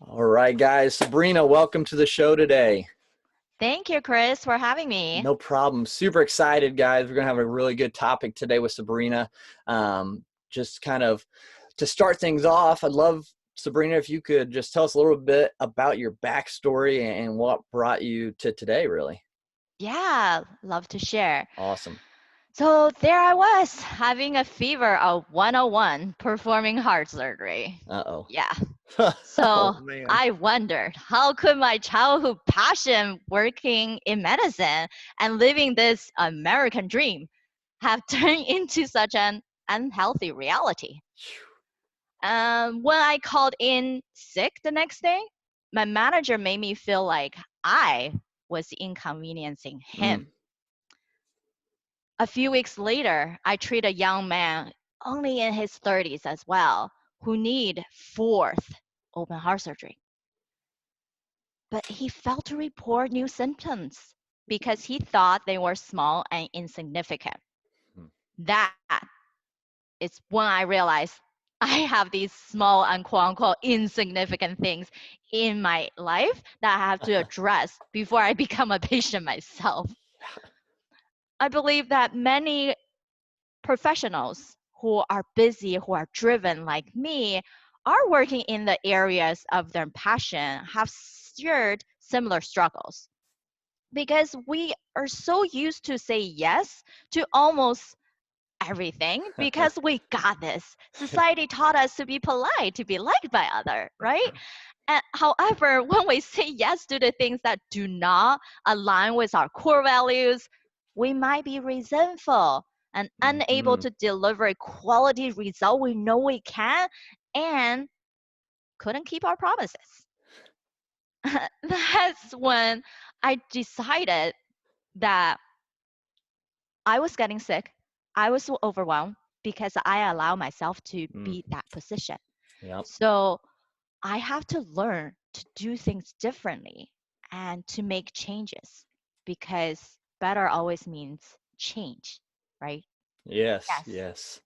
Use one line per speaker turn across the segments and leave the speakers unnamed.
All right, guys. Sabrina, welcome to the show today.
Thank you, Chris, for having me.
No problem. Super excited, guys. We're going to have a really good topic today with Sabrina. Just kind of to start things off, I'd love, Sabrina, if you could just tell us a little bit about your backstory and what brought you to today, really.
Yeah, love to share.
Awesome.
So there I was having a fever of 101 performing heart surgery.
Uh-oh.
Yeah.
Oh,
So
man.
I wondered how could my childhood passion working in medicine and living this American dream have turned into such an unhealthy reality? When I called in sick the next day, my manager made me feel like I was inconveniencing
Mm.
him. A few weeks later, I treat a young man only in his 30s as well, who need fourth open heart surgery. But he failed to report new symptoms because he thought they were small and insignificant.
Mm.
That is when I realized I have these small and quote unquote insignificant things in my life that I have to address before I become a patient myself. I believe that many professionals who are busy, who are driven like me, are working in the areas of their passion, have shared similar struggles. Because we are so used to say yes to almost everything because we got this. Society taught us to be polite, to be liked by others, right? And however, when we say yes to the things that do not align with our core values, we might be resentful and unable
Mhm.
to deliver a quality result we know we can and couldn't keep our promises. That's when I decided that I was getting sick. I was so overwhelmed because I allow myself to
Mm.
be that position.
Yep.
So I have to learn to do things differently and to make changes because better always means change, right?
Yes,
Yes.
yes.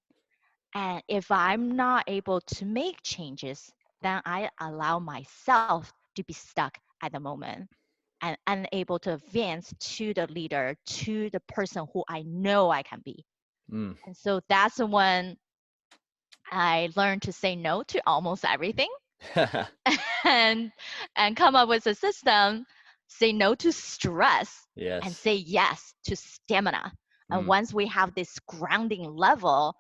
And if I'm not able to make changes, then I allow myself to be stuck at the moment and unable to advance to the leader, to the person who I know I can be.
Mm.
And so that's when I learned to say no to almost everything and come up with a system, say no to stress and
Yes.
say yes to stamina. And
Mm.
once we have this grounding level,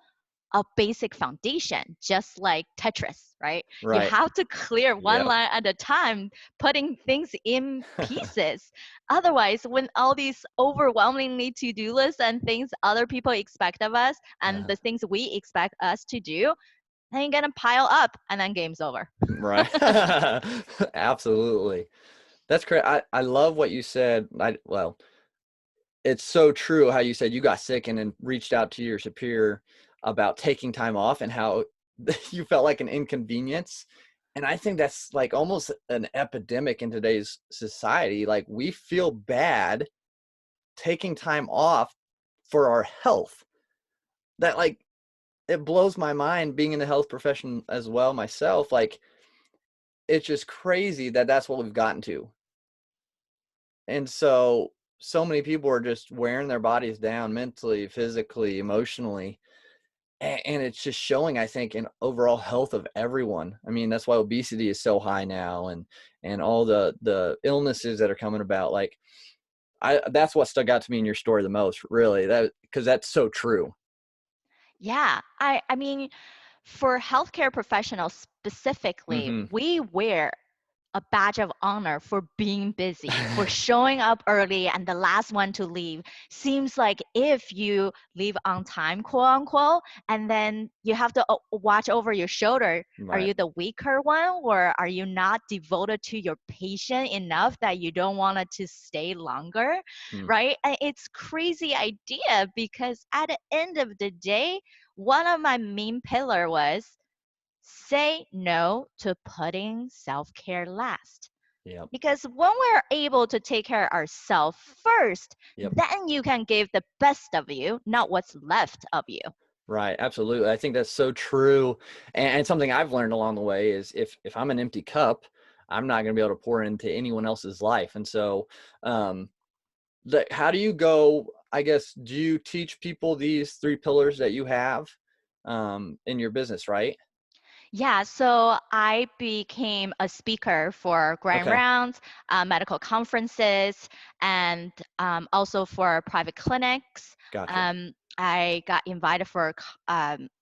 a basic foundation, just like Tetris, right? You
Right.
have to clear one
Yep.
line at a time, putting things in pieces. Otherwise, when all these overwhelmingly to-do lists and things other people expect of us and
Uh,
the things we expect us to do, then you're gonna pile up and then game's over.
right. Absolutely. That's great. I love what you said. Well, it's so true how you said you got sick and then reached out to your superior about taking time off and how you felt like an inconvenience. And I think that's like almost an epidemic in today's society. Like we feel bad taking time off for our health. That like it blows my mind being in the health profession as well myself. Like it's just crazy that that's what we've gotten to. And so many people are just wearing their bodies down mentally, physically, emotionally. And it's just showing, I think, in overall health of everyone. I mean, that's why obesity is so high now and all the illnesses that are coming about. Like that's what stuck out to me in your story the most, really. That because that's so true.
Yeah, I mean, for healthcare professionals specifically,
Mm-hmm.
we wear a badge of honor for being busy, for showing up early and the last one to leave. Seems like if you leave on time, quote unquote, and then you have to watch over your shoulder, are
Right.
you the weaker one or are you not devoted to your patient enough that you don't want it to stay longer,
Mm.
right? And it's crazy idea because at the end of the day, one of my main pillar was say no to putting self care last.
Yep.
Because when we're able to take care of ourselves first,
Yep.
then you can give the best of you, not what's left of you.
Right. Absolutely. I think that's so true. And something I've learned along the way is if I'm an empty cup, I'm not going to be able to pour into anyone else's life. And so, um, how do you go, I guess, do you teach people these three pillars that you have in your business, right?
Yeah, so I became a speaker for grand
Okay.
rounds, medical conferences, and also for private clinics.
Gotcha.
I got invited for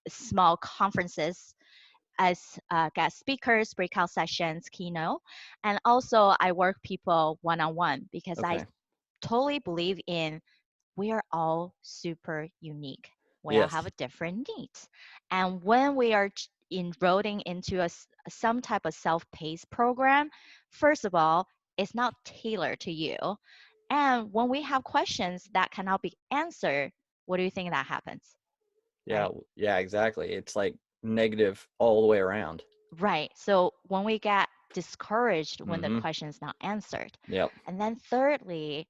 small conferences as guest speakers, breakout sessions, keynote, and also I work people one-on-one because I
Okay.
totally believe in we are all super unique. We all have
Yes.
a different needs. And when we are enrolling into some type of self-paced program, first of all, it's not tailored to you. And when we have questions that cannot be answered, what do you think that happens?
Yeah.
Right?
Yeah, exactly. It's like negative all the way around.
Right. So when we get discouraged when the
Mm-hmm.
question is not answered.
Yep.
And then thirdly,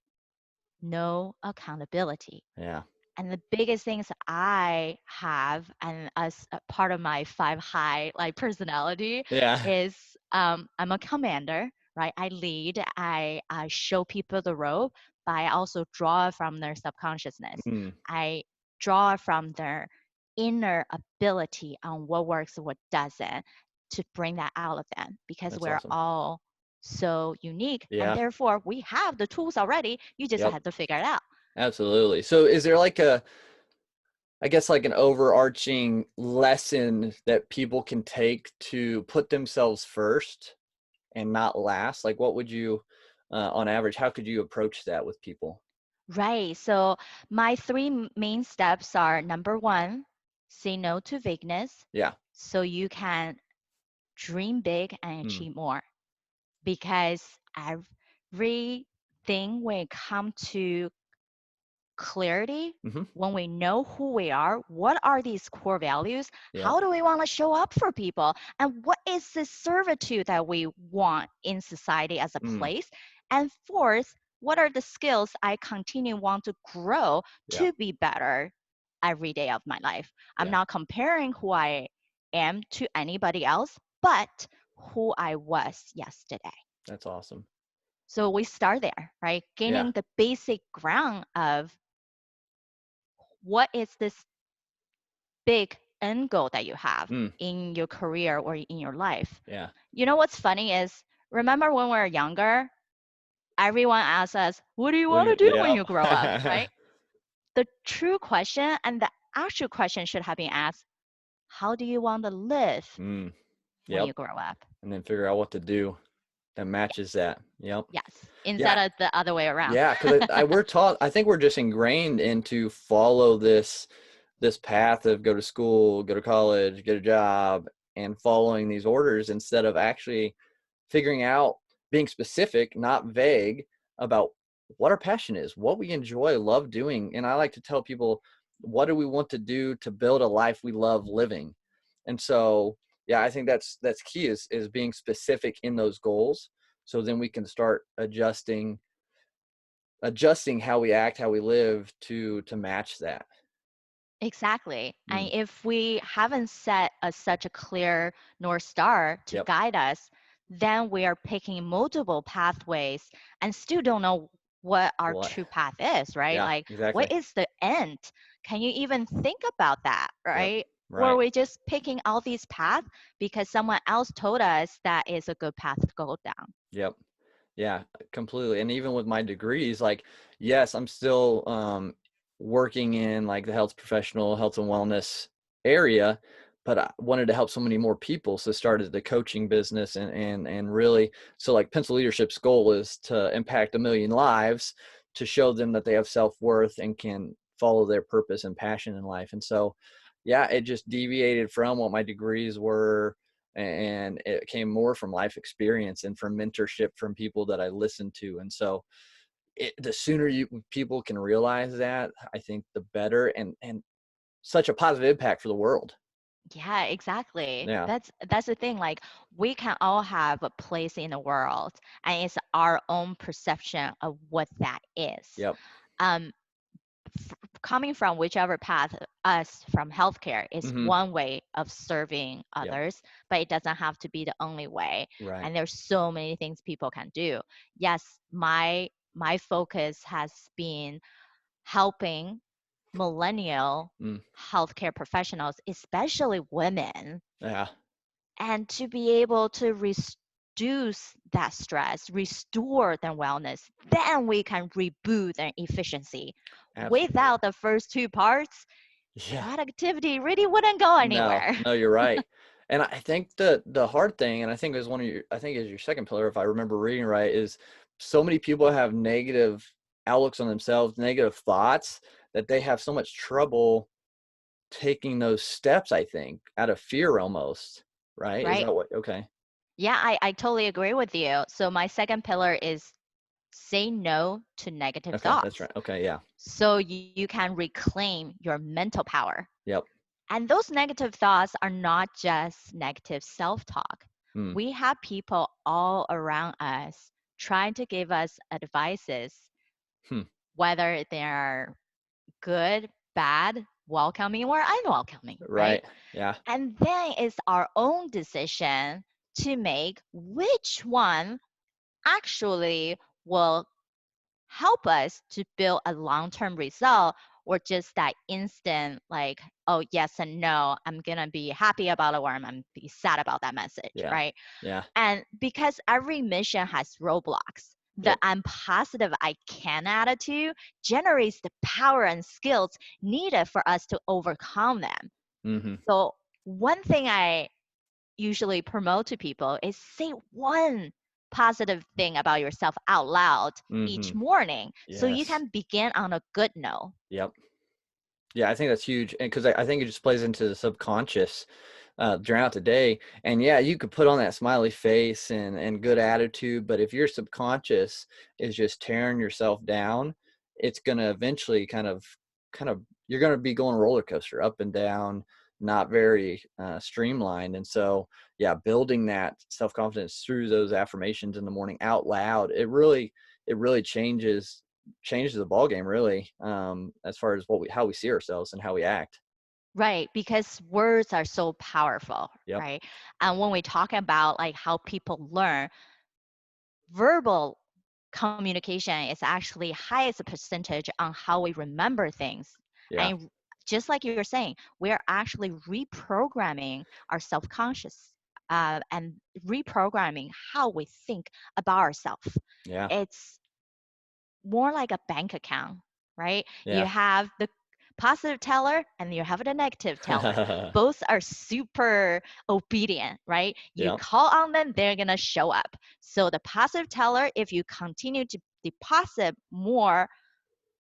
no accountability.
Yeah.
And the biggest things I have, and as a part of my five high like personality,
Yeah.
is I'm a commander, right? I lead, I show people the road, but I also draw from their subconsciousness.
Mm,
I draw from their inner ability on what works and what doesn't to bring that out of them because
that's
we're
awesome.
all so unique and
Yeah.
therefore we have the tools already. You just
Yep.
have to figure it out.
Absolutely. So is there like a, I guess like an overarching lesson that people can take to put themselves first and not last? Like what would you, on average, how could you approach that with people?
Right. So my three main steps are number one, say no to vagueness
Yeah.
so you can dream big and
Mm,
achieve more. Because everything when it comes to clarity,
mm-hmm.
when we know who we are, what are these core values?
Yep.
How do we want to show up for people? And what is the servitude that we want in society as a
Mm,
place? And fourth, what are the skills I continue want to grow
yeah.
to be better every day of my life? I'm
Yeah.
not comparing who I am to anybody else, but who I was yesterday.
That's awesome.
So we start there, right?
Yeah.
Gaining the basic ground of what is this big end goal that you have
Mm,
in your career or in your life.
yeah.
You know what's funny is remember when we were younger, everyone asks us, what do you
What do
want to
you,
do when you grow up,
yep.
right? The true question and the actual question should have been asked, how do you want to live
mm,
when
yep.
you grow up?
And then figure out what to do that matches that. Yep.
Yes,
Yeah.
instead of the other way around.
Yeah. Cause we're taught, I think we're just ingrained into follow this path of go to school, go to college, get a job, and following these orders instead of actually figuring out, being specific, not vague, about what our passion is, what we enjoy, love doing. And I like to tell people, what do we want to do to build a life we love living? And so, yeah, I think that's key is being specific in those goals. So then we can start adjusting how we act, how we live to match that.
Exactly.
Mm,
And if we haven't set such a clear North Star to
yep.
guide us, then we are picking multiple pathways and still don't know what our
What?
true path is, right?
Yeah,
Like, what
exactly.
is the end? Can you even think about that,
Yep.
right? Or are
Right.
we just picking all these paths because someone else told us that is a good path to go down?
Yep. Yeah, completely. And even with my degrees, like, yes, I'm still working in like the health professional, health and wellness area, but I wanted to help so many more people. So started the coaching business and really, so like Pencil Leadership's goal is to impact 1 million lives, to show them that they have self-worth and can follow their purpose and passion in life. And so, yeah, it just deviated from what my degrees were, and it came more from life experience and from mentorship from people that I listened to. And so the sooner people can realize that, I think the better, and such a positive impact for the world.
Yeah, exactly.
Yeah.
That's the thing. Like we can all have a place in the world, and it's our own perception of what that is.
Yep.
Um, coming from whichever path, us from healthcare is
Mhm.
one way of serving
Yep.
others, but it doesn't have to be the only way.
Right.
And there's so many things people can do. Yes, my focus has been helping millennial
Mm.
healthcare professionals, especially women,
Yeah.
and to be able to reduce that stress, restore their wellness, then we can reboot their efficiency.
Absolutely.
Without the first two parts,
Yeah.
productivity really wouldn't go
No,
anywhere.
no, you're right. And I think the hard thing, and I think is one of your, I think is your second pillar, if I remember reading right, is so many people have negative outlooks on themselves, negative thoughts, that they have so much trouble taking those steps, I think, out of fear almost, right? Is
Right?
that what, okay.
Yeah, I totally agree with you. So my second pillar is say no to negative
Okay, that's
thoughts
right. Okay, yeah.
so you can reclaim your mental power.
Yep.
And those negative thoughts are not just negative self talk.
Mm.
We have people all around us trying to give us advices,
Hmm.
whether they're good, bad, welcoming, or unwelcoming, right?
Right. Yeah.
And then it's our own decision to make which one actually will help us to build a long-term result, or just that instant like, oh yes and no, I'm gonna be happy about it or I'm gonna be sad about that message,
Yeah.
right?
Yeah.
And because every mission has roadblocks, the
Yep.
I'm positive I can attitude generates the power and skills needed for us to overcome them.
Mm-hmm.
So one thing I usually promote to people is say one positive thing about yourself out loud
Mm-hmm.
each morning so you
Yes.
can begin on a good note.
Yep. Yeah, I think that's huge, and because I think it just plays into the subconscious throughout the day. And yeah, you could put on that smiley face and good attitude, but if your subconscious is just tearing yourself down, it's gonna eventually kind of you're gonna be going roller coaster up and down, not very streamlined. And so yeah, building that self confidence through those affirmations in the morning out loud, it really changes the ball game really, as far as how we see ourselves and how we act.
Right, because words are so powerful,
Yep.
right? And when we talk about like how people learn, verbal communication is actually highest percentage on how we remember things.
Yeah.
And just like you were saying, we're actually reprogramming our self-conscious and reprogramming how we think about ourselves.
Yeah.
It's more like a bank account, right? You
Yeah.
have the positive teller and you have the negative teller. Both are super obedient, right? You
Yep.
call on them, they're going to show up. So the positive teller, if you continue to deposit more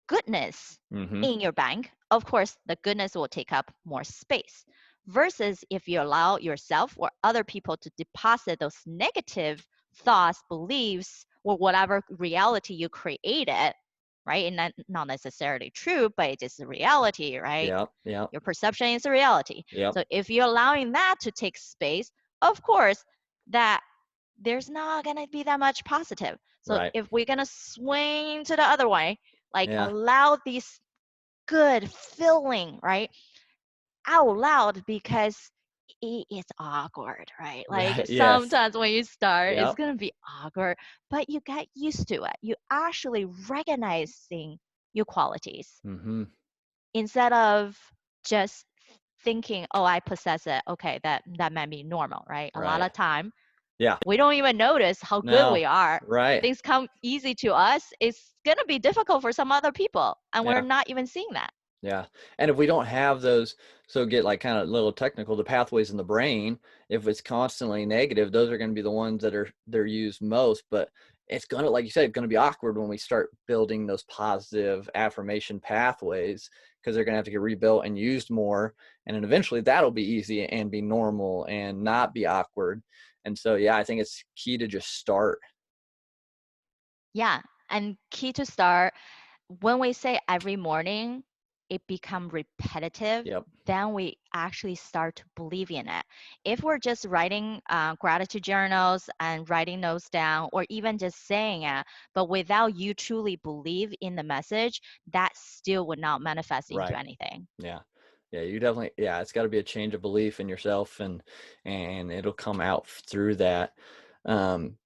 goodness
Mhm.
in your bank, of course, the goodness will take up more space. Versus if you allow yourself or other people to deposit those negative thoughts, beliefs, or whatever reality you created, right? And not necessarily true, but it is a reality, right?
Yep. Yep.
Your perception is a reality.
Yep.
So if you're allowing that to take space, of course, that there's not going to be that much positive. So
Right.
if we're going to swing to the other way, like
Yeah.
allow these good feeling, right, out loud, because it's awkward, right? Like
Right. Yes.
sometimes when you start, it's
Yep.
going to be awkward, but you get used to it. You actually recognizing your qualities
Mhm.
instead of just thinking, oh, I possess it. Okay, that might be normal, right? A lot
Right.
of time
Yeah.
we don't even notice how good
No.
we are.
Right.
Things come easy to us. It's going to be difficult for some other people, and we're
Yeah.
not even seeing that.
Yeah. And if we don't have those, so get like kind of a little technical, the pathways in the brain, if it's constantly negative, those are going to be the ones that they're used most. But it's gonna, like you said, going to be awkward when we start building those positive affirmation pathways, because they're going to have to get rebuilt and used more. And then eventually that'll be easy and be normal and not be awkward. And so, yeah, I think it's key to just start.
Yeah. And key to start, when we say every morning, it become repetitive,
Yep.
then we actually start to believe in it. If we're just writing gratitude journals and writing notes down, or even just saying it, but without you truly believe in the message, that still would not manifest into
Right.
anything.
Yeah. Yeah, you definitely, yeah, it's got to be a change of belief in yourself, and it'll come out through that. Um,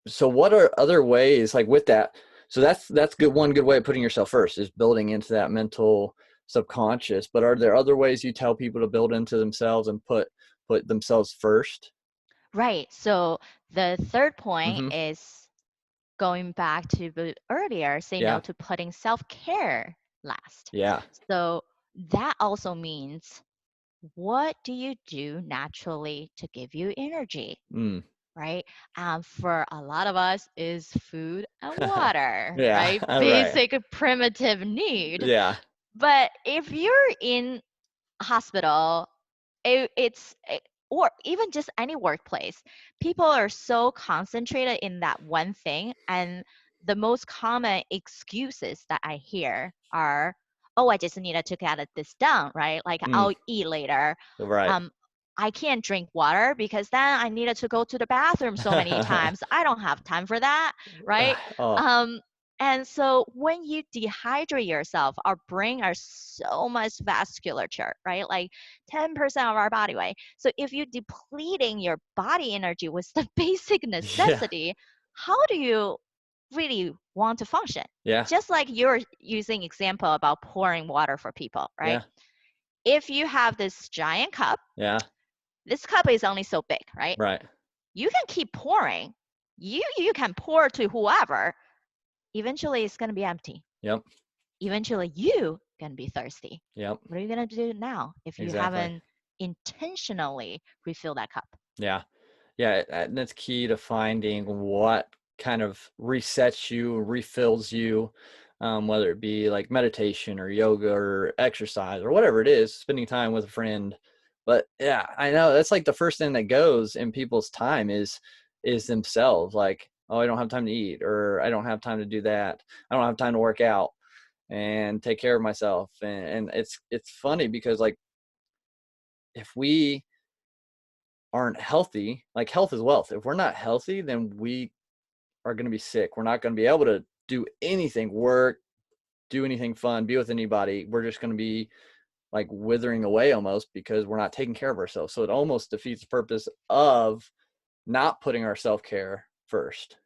so what are other ways like with that? So that's good. One good way of putting yourself first is building into that mental subconscious. But are there other ways you tell people to build into themselves and put themselves first?
Right. So the third point
Mm-hmm.
is going back to the earlier, say no
Yeah.
to putting self-care last.
Yeah.
So that also means, what do you do naturally to give you energy?
Mm.
Right? For a lot of us is food and water,
Yeah.
right?
Right.
Basic primitive need.
Yeah.
But if you're in hospital, or even just any workplace, people are so concentrated in that one thing, and the most common excuses that I hear are, oh, I just needed to get this done, right? Like,
Mm.
I'll eat later.
Right.
um I can't drink water because then I needed to go to the bathroom so many times. I don't have time for that, right?
Oh.
um and so when you dehydrate yourself, our brain are so much vasculature, right? Like 10% of our body weight. So if you're depleting your body energy with the basic
Yeah.
necessity, how do you really want to function?
Yeah.
Just like you're using example about pouring water for people, right?
Yeah.
If you have this giant cup,
Yeah.
this cup is only so big, right?
Right.
You can keep pouring. You can pour to whoever. Eventually it's going to be empty.
Yep.
Eventually you going to be thirsty.
Yep.
What are you going to do now if you
Exactly.
haven't intentionally refilled that cup?
Yeah. Yeah, and that's key to finding what kind of resets you, refills you, whether it be like meditation or yoga or exercise or whatever it is, spending time with a friend. But yeah, I know that's like the first thing that goes in people's time is themselves. Like, oh, I don't have time to eat, or I don't have time to do that. I don't have time to work out and take care of myself. And it's funny because like if we aren't healthy, like health is wealth. If we're not healthy, then we are going to be sick. We're not going to be able to do anything, work, do anything fun, be with anybody. We're just going to be like withering away almost because we're not taking care of ourselves. So it almost defeats the purpose of not putting our self-care first.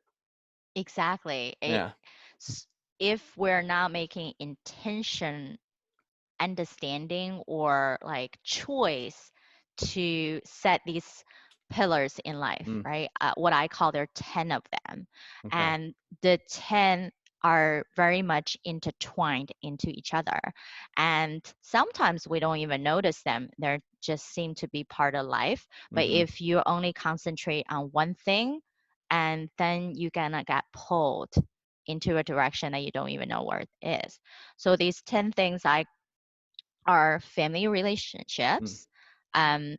Exactly.
Yeah.
If we're not making intention, understanding, or like choice to set these pillars in life,
Mm,
right? What I call there are 10 of them.
okay.
And the 10 are very much intertwined into each other. And sometimes we don't even notice them. They just seem to be part of life. But
Mm-hmm.
if you only concentrate on one thing, and then you're gonna get pulled into a direction that you don't even know where it is. So these 10 things are family
Mm,
relationships, um,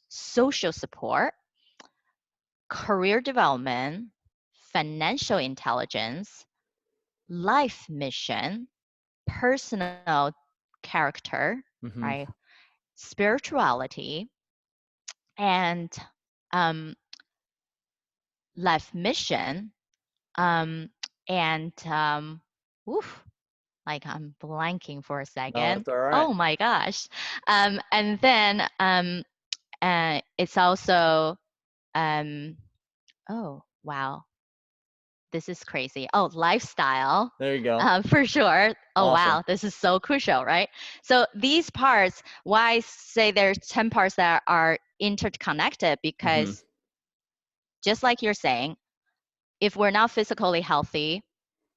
social support, career development, financial intelligence, life mission, personal character,
mm-hmm.
right? Spirituality, and um, life mission, um, and oof, like I'm blanking for a
No,
second.
that's all right.
Oh my gosh. And then it's also, um, oh, wow, this is crazy. Oh, lifestyle,
There you go.
for sure. Oh,
Awesome.
wow, this is so crucial, right? So these parts, why I say there's 10 parts that are interconnected,
Mm-hmm.
because just like you're saying, if we're not physically healthy,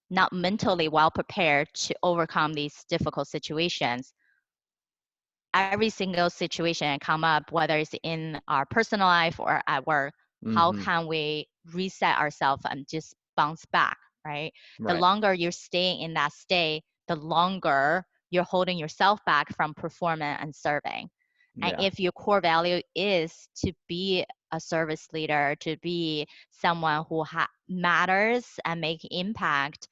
not mentally well prepared to overcome these difficult situations, every single situation come up, whether it's in our personal life or at work, how
Mm-hmm.
can we reset ourselves and just bounce back, right? The
Right.
longer you're staying in that state, the longer you're holding yourself back from performing and serving. And
Yeah.
if your core value is to be a service leader, to be someone who matters and make impact,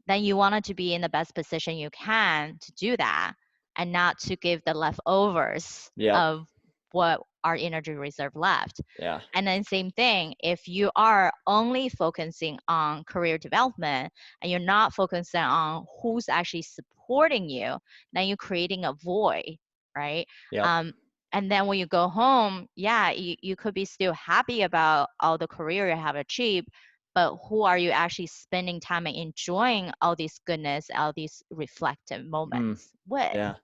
then you want to be in the best position you can to do that, and not to give the leftovers
Yep.
of what our energy reserve left.
Yeah.
And then same thing, if you are only focusing on career development and you're not focusing on who's actually supporting you, then you're creating a void, right?
Yep.
Um, and then when you go home, yeah, you could be still happy about all the career you have achieved, but who are you actually spending time and enjoying all these goodness, all these reflective
Mm.
moments with?
Yeah.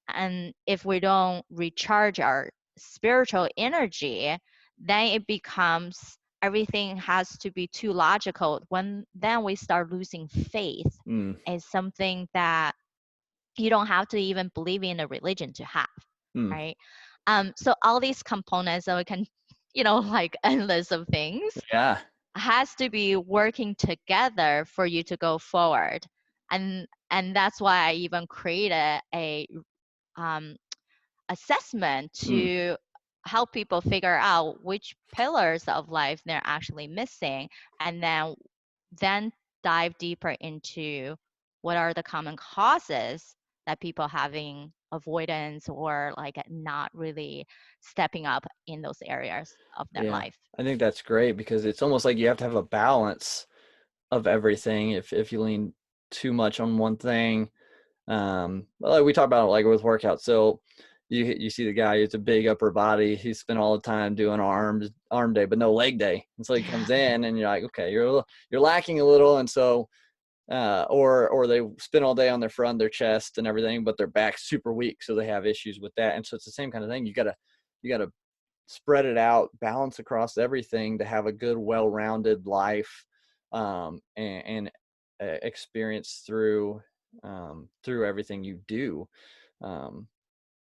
And if we don't recharge our spiritual energy, then it becomes everything has to be too logical. When then we start losing faith
Mm.
in something that you don't have to even believe in a religion to have,
Mm.
right? So all these components that we can, like endless of things,
Yeah.
has to be working together for you to go forward. And that's why I even created a um, assessment
Mm.
to help people figure out which pillars of life they're actually missing, and then dive deeper into what are the common causes that people having avoidance or like not really stepping up in those areas of their
Yeah.
life.
I think that's great because it's almost like you have to have a balance of everything. If you lean too much on one thing, like we talk about like with workouts. So you see the guy, it's a big upper body. He spent all the time doing arm day, but no leg day. And so he
Yeah.
comes in and you're like, okay, you're lacking a little. And so or they spend all day on their front, their chest and everything, but their back's super weak, so they have issues with that. And so it's the same kind of thing. You gotta spread it out, balance across everything to have a good, well-rounded life, and experience through everything you do. Um,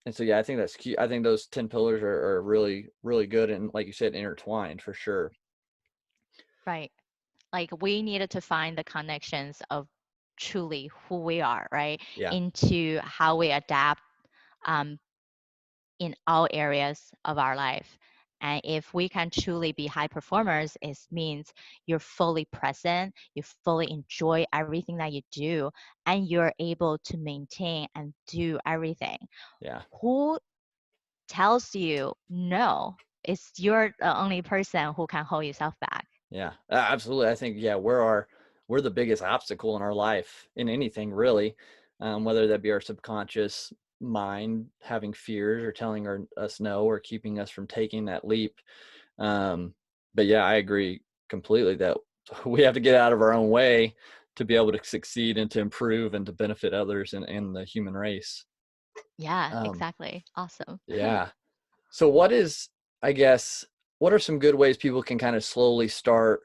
and so, yeah, I think that's key. I think those 10 pillars are really, really good. And like you said, intertwined for sure.
Right. Like we needed to find the connections of truly who we are, right?
Yeah.
Into how we adapt um, in all areas of our life. And if we can truly be high performers, it means you're fully present, you fully enjoy everything that you do, and you're able to maintain and do everything.
Yeah.
Who tells you no? It's you're the only person who can hold yourself back.
Yeah, absolutely. I think, yeah, we're the biggest obstacle in our life in anything really, whether that be our subconscious mind having fears or telling us no or keeping us from taking that leap. Um, but yeah, I agree completely that we have to get out of our own way to be able to succeed and to improve and to benefit others in the human race.
Yeah,
Um,
exactly. Awesome.
yeah. So I guess, what are some good ways people can kind of slowly start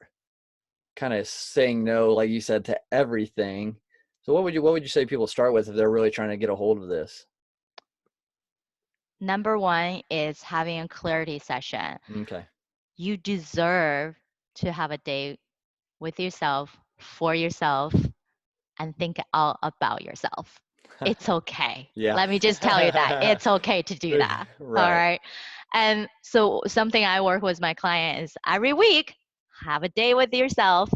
kind of saying no, like you said, to everything? So what would you say people start with if they're really trying to get a hold of this?
Number one is having a clarity session.
Okay.
You deserve to have a day with yourself, for yourself, and think all about yourself. It's okay.
Yeah.
Let me just tell you that it's okay to do that. All
Right.
right. And so, something I work with my client is every week, have a day with yourself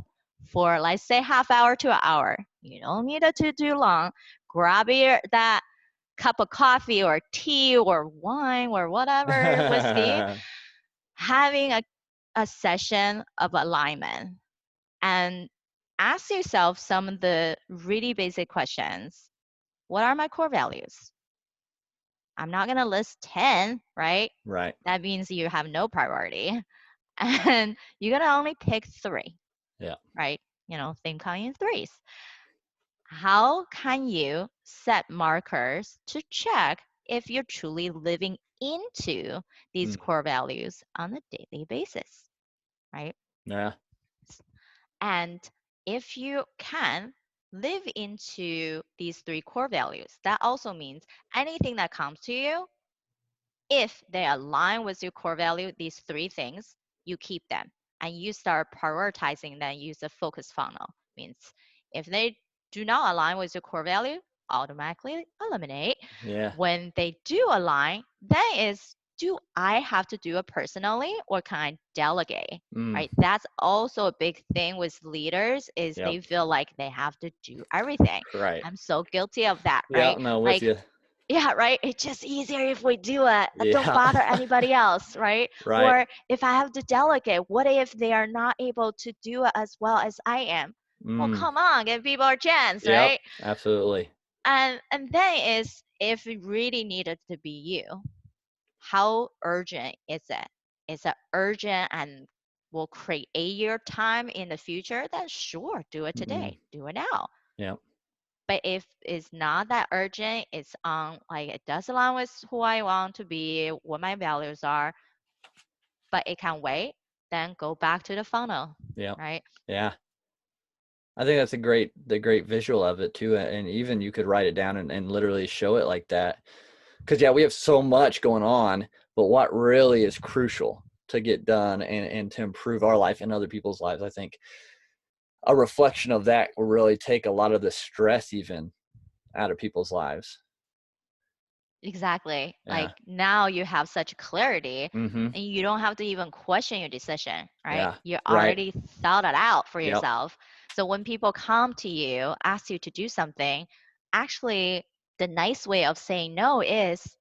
for, let's say, half hour to an hour. You don't need it to do long. Grab that cup of coffee or tea or wine or whatever, whiskey, having a session of alignment and ask yourself some of the really basic questions. What are my core values? I'm not going to list 10, right?
Right.
That means you have no priority. And you're going to only pick three,
Yeah.
right? Think counting in threes. How can you set markers to check if you're truly living into these
Mm.
core values on a daily basis, right?
Yeah.
And if you can live into these three core values, that also means anything that comes to you, if they align with your core value, these three things, you keep them and you start prioritizing them. Use a focus funnel. Means if they do not align with your core value, automatically eliminate.
Yeah.
When they do align, then is do I have to do it personally or can I delegate?
Mm,
Right? That's also a big thing with leaders is
yep.
they feel like they have to do everything.
Right.
I'm so guilty of that,
Yeah.
right?
No, with
Like,
you.
yeah, right. It's just easier if we do it. Don't
Yeah.
bother anybody else, right?
Right.
Or if I have to delegate, what if they are not able to do it as well as I am? Well,
Mm,
come on, give people a chance,
yep.
right?
Absolutely.
And then is if it really needed to be you, how urgent is it? Is it urgent and will create your time in the future? Then sure, do it
Mm,
today. Do it now.
yep.
But if it's not that urgent, it's on like it does align with who I want to be, what my values are, but it can wait, then go back to the funnel,
Yep.
right?
Yeah. I think that's the great visual of it too. And even you could write it down and literally show it like that. Because yeah, we have so much going on, but what really is crucial to get done and to improve our life and other people's lives, I think a reflection of that will really take a lot of the stress even out of people's lives.
Exactly.
Yeah.
Like now you have such clarity
Mm-hmm.
and you don't have to even question your decision, right?
Yeah.
You
Right.
already thought it out for
Yep.
yourself. So when people come to you, ask you to do something, actually the nice way of saying no is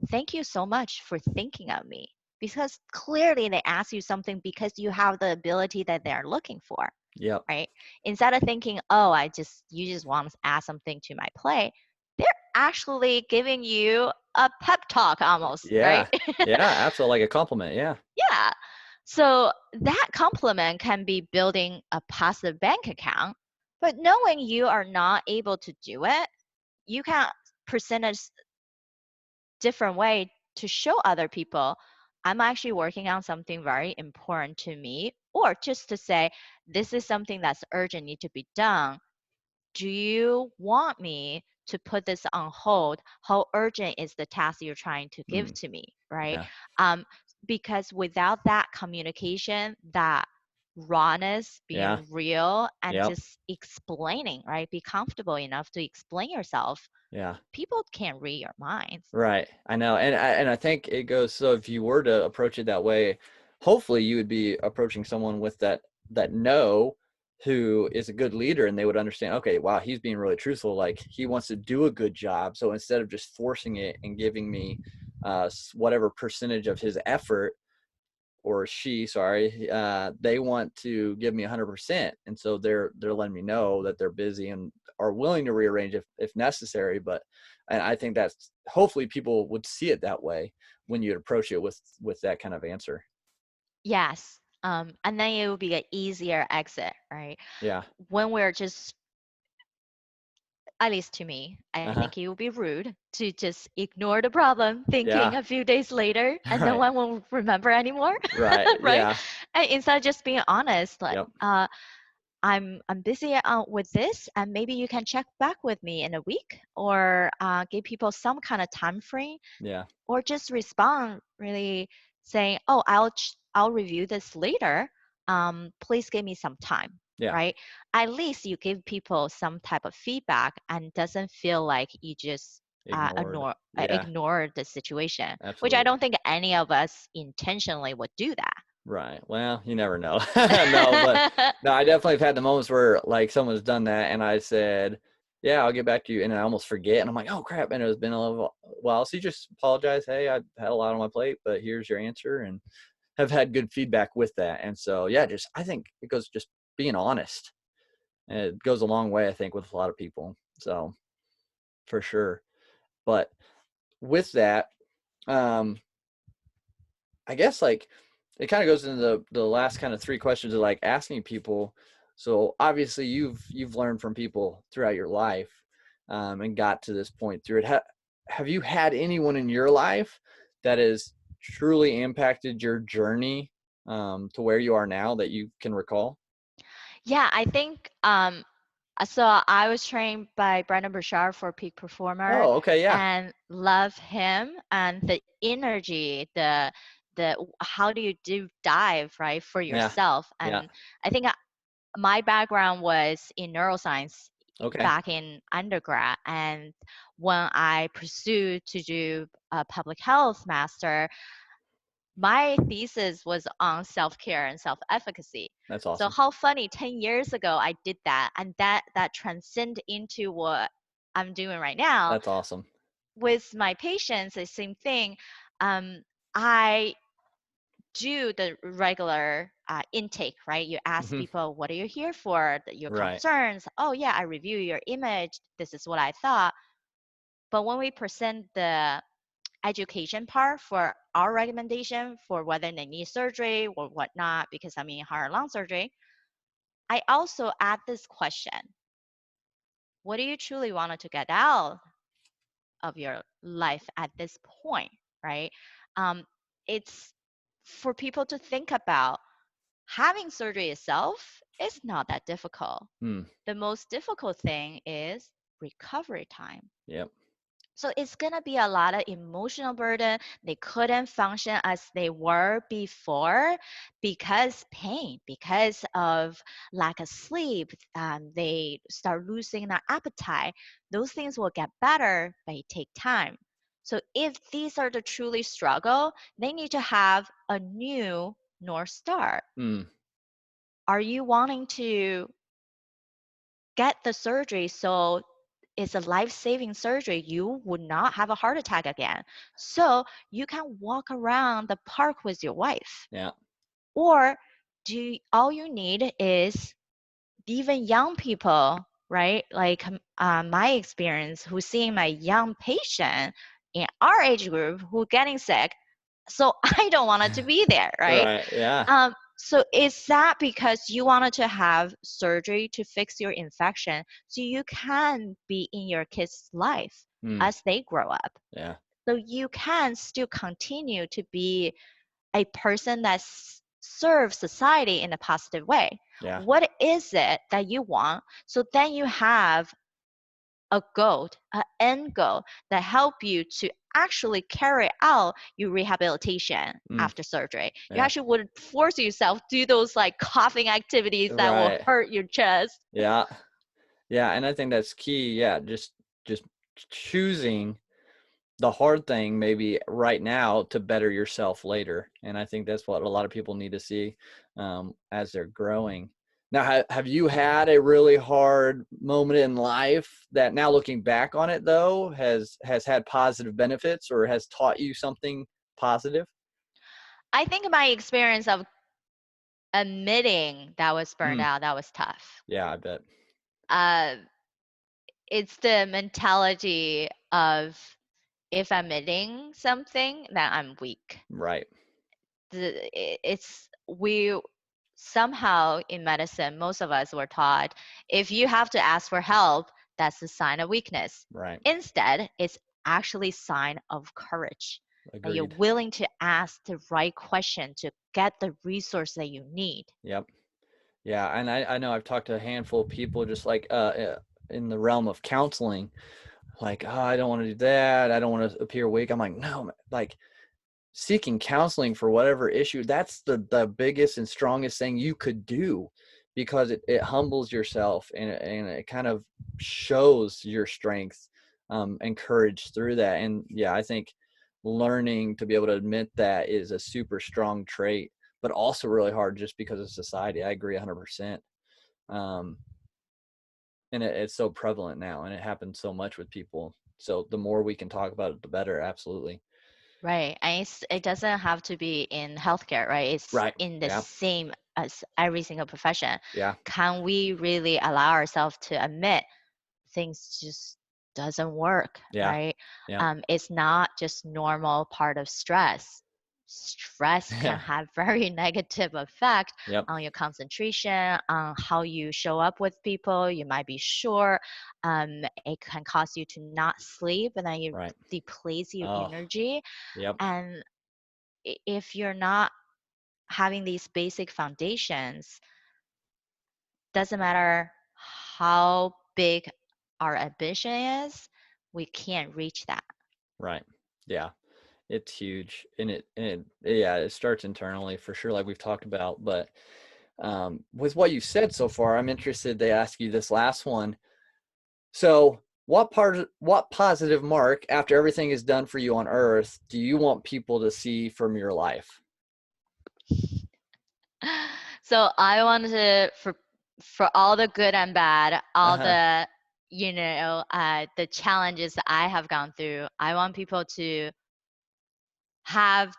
thank you so much for thinking of me. Because clearly they ask you something because you have the ability that they're looking for,
Yep.
right? Instead of thinking, oh, you just want to add something to my plate, they're actually giving you a pep talk almost, right?
Yeah. Yeah. Absolutely. Like a compliment. Yeah.
Yeah. So that compliment can be building a positive bank account, but knowing you are not able to do it, you can present a different way to show other people I'm actually working on something very important to me, or just to say, this is something that's urgent, need to be done. Do you want me to put this on hold? How urgent is the task you're trying to give
Mm,
to me, right?
yeah.
Um, because without that communication, that rawness,
Yeah.
being real, and
Yep.
just explaining, right? Be comfortable enough to explain yourself.
Yeah.
People can't read your minds.
Right. I know. And I think it goes, so if you were to approach it that way, hopefully you would be approaching someone with that no, who is a good leader, and they would understand, okay, wow, he's being really truthful. Like he wants to do a good job. So instead of just forcing it and giving me whatever percentage of his effort, or she, sorry, they want to give me 100%. And so they're letting me know that they're busy and are willing to rearrange if necessary. But and I think that's, hopefully people would see it that way when you approach it with that kind of answer.
Yes. And then it will be an easier exit, right?
Yeah.
When we're just, at least to me, I
Uh-huh.
think it would be rude to just ignore the problem, thinking
Yeah.
a few days later, and no
Right.
one will remember anymore,
Right.
right?
Yeah.
And instead of just being honest, like,
Yep.
I'm busy with this, and maybe you can check back with me in a week, or give people some kind of time frame,
Yeah.
or just respond really saying, "Oh, I'll review this later. Please give me some time."
Yeah.
Right? At least you give people some type of feedback and doesn't feel like you just
Ignored. Yeah.
ignore the situation, which I
Absolutely.
don't think any of us intentionally would do that.
Right. Well, you never know. No, but no, I definitely have had the moments where like someone's done that and I said, yeah, I'll get back to you. And I almost forget. And I'm like, oh crap. And it's been a little while. So you just apologize. Hey, I had a lot on my plate, but here's your answer, and have had good feedback with that. And so, yeah, just, I think it goes just being honest. And it goes a long way, I think, with a lot of people. So for sure. But with that, um, I guess like it kind of goes into the last kind of three questions of like asking people. So obviously you've learned from people throughout your life, and got to this point through it. Have you had anyone in your life that has truly impacted your journey, to where you are now that you can recall?
Yeah, I think so I was trained by Brandon Burchard for Peak Performer
Oh, okay, yeah,
and love him and the energy, the how do you do dive, right, for
yeah,
yourself.
yeah,
And I think my background was in neuroscience.
Okay.
back in undergrad. And when I pursued to do a public health master, my thesis was on self-care and self-efficacy.
That's
So
awesome.
how funny, 10 years ago I did that, and that transcend into what I'm doing right now
That's awesome.
with my patients. The same thing. I do the regular intake, right? You ask
Hmm.
people, what are you here for? Your
Right.
concerns. Oh, yeah, I review your image. This is what I thought. But when we present the education part for our recommendation for whether they need surgery or whatnot, because I'm in heart and lung surgery, I also add this question: what do you truly want to get out of your life at this point, right? Um, it's for people to think about. Having surgery itself is not that difficult.
Hmm.
The most difficult thing is recovery time.
Yep.
So it's going to be a lot of emotional burden. They couldn't function as they were before because pain, because of lack of sleep. They start losing their appetite. Those things will get better, but it take time. So if these are the truly struggle, they need to have a new North Star.
Hmm.
Are you wanting to get the surgery so it's a life-saving surgery, you would not have a heart attack again, so you can walk around the park with your wife?
Yeah.
Or all you need is, even young people, right? Like my experience, who's seeing my young patient in our age group who getting sick, so I don't want it to be there, right?
Right. Yeah.
So is that because you wanted to have surgery to fix your infection so you can be in your kids' life
Hmm.
as they grow up?
Yeah.
So you can still continue to be a person that serves society in a positive way.
Yeah.
What is it that you want? So then you have a goal, an end goal that help you to actually carry out your rehabilitation
Hmm.
after surgery. You
Yeah.
actually would force yourself to do those like coughing activities that will
Right.
hurt your chest.
Yeah. Yeah. And I think that's key. Yeah. Just choosing the hard thing maybe right now to better yourself later. And I think that's what a lot of people need to see as they're growing. Now, have you had a really hard moment in life that now looking back on it though has had positive benefits or has taught you something positive?
I think my experience of admitting that was burned
Mm,
out, that was tough.
yeah, I bet.
Uh, it's the mentality of, if I'm admitting something, then I'm weak.
Right.
It's we somehow in medicine, most of us were taught, if you have to ask for help, that's a sign of weakness.
Right.
Instead, it's actually sign of courage, that you're
Agreed.
willing to ask the right question to get the resource that you need.
Yep. Yeah. And I know I've talked to a handful of people just like in the realm of counseling, like, oh, I don't want to do that. I don't want to appear weak. I'm like, no, man, like seeking counseling for whatever issue, that's the biggest and strongest thing you could do because it humbles yourself and it kind of shows your strength and courage through that. And yeah, I think learning to be able to admit that is a super strong trait, but also really hard just because of society. I agree 100%. Um, and it's so prevalent now and it happens so much with people. So the more we can talk about it, the better. Absolutely.
Right. And it doesn't have to be in healthcare, right? It's
Right.
in the
Yeah.
same as every single profession.
Yeah.
Can we really allow ourselves to admit things just doesn't work,
Yeah.
right?
Yeah.
It's not just normal part of stress. Stress can
Yeah.
have very negative effect
Yep.
on your concentration, on how you show up with people. You might be short. It can cause you to not sleep, and then it
Right.
depletes your
Oh,
energy.
yep.
And if you're not having these basic foundations, doesn't matter how big our ambition is, we can't reach that.
Right. Yeah. It's huge. And yeah, it starts internally for sure, like we've talked about. But with what you said so far, I'm interested to ask you this last one. So, what positive mark after everything is done for you on Earth do you want people to see from your life?
So I want to for all the good and bad, all
Uh-huh.
the the challenges that I have gone through. I want people to have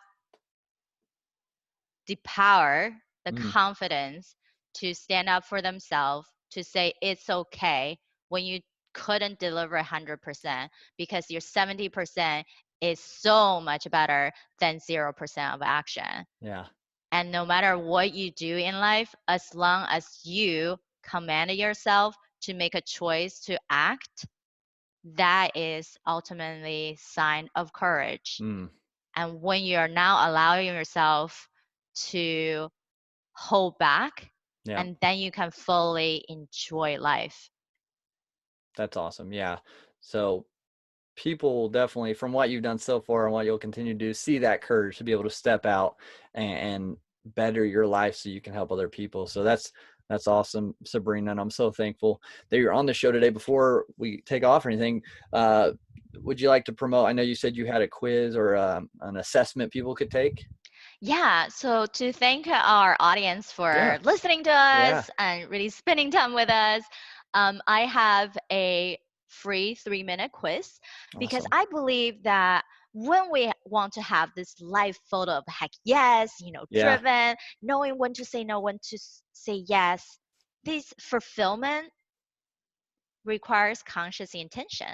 the power, the
Mm,
confidence to stand up for themselves, to say it's okay when you couldn't deliver 100% because your 70% is so much better than 0% of action.
yeah.
And no matter what you do in life, as long as you command yourself to make a choice to act, that is ultimately sign of courage.
Mm,
And when you're now allowing yourself to hold back,
yeah.
and then you can fully enjoy life.
That's awesome. Yeah. So people will definitely, from what you've done so far and what you'll continue to do, see that courage to be able to step out and better your life so you can help other people. So that's awesome, Sabrina, and I'm so thankful that you're on the show today. Before we take off or anything, uh, would you like to promote? I know you said you had a quiz or an assessment people could take.
Yeah, so to thank our audience
Yeah,
for listening to
yeah,
us and really spending time with us, I have a free 3-minute quiz because
awesome.
I believe that when we want to have this life full of heck yes,
Yeah,
driven, knowing when to say no, when to say yes, this fulfillment requires conscious intention.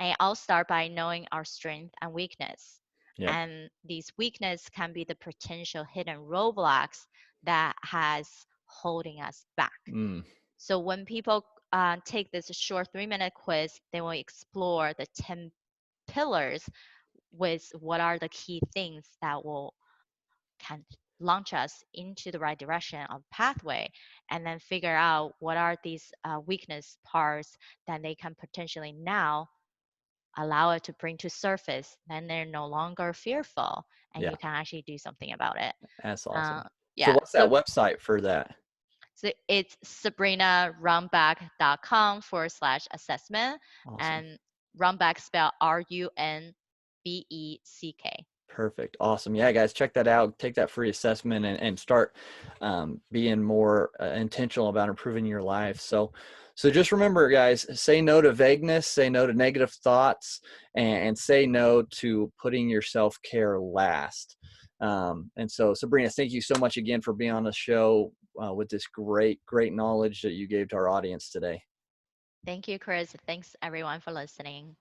And I'll start by knowing our strength and weakness.
yep.
And these weakness can be the potential hidden roadblocks that has holding us back.
Mm,
So when people take this short 3-minute quiz, they will explore the 10 pillars with what are the key things that will can launch us into the right direction of pathway, and then figure out what are these weakness parts that they can potentially now allow it to bring to surface, then they're no longer fearful and
yeah,
you can actually do something about it.
that's
Uh,
awesome. So
yeah,
what's that website for that?
so it's sabrinarunbeck.com/assessment,
Awesome.
and Runbeck spelled Runbeck.
Perfect. Awesome. Yeah, guys, check that out. Take that free assessment and start being more intentional about improving your life. So just remember, guys, say no to vagueness, say no to negative thoughts, and say no to putting your self-care last. And so, Sabrina, thank you so much again for being on the show with this great knowledge that you gave to our audience today.
Thank you, Chris. Thanks everyone for listening.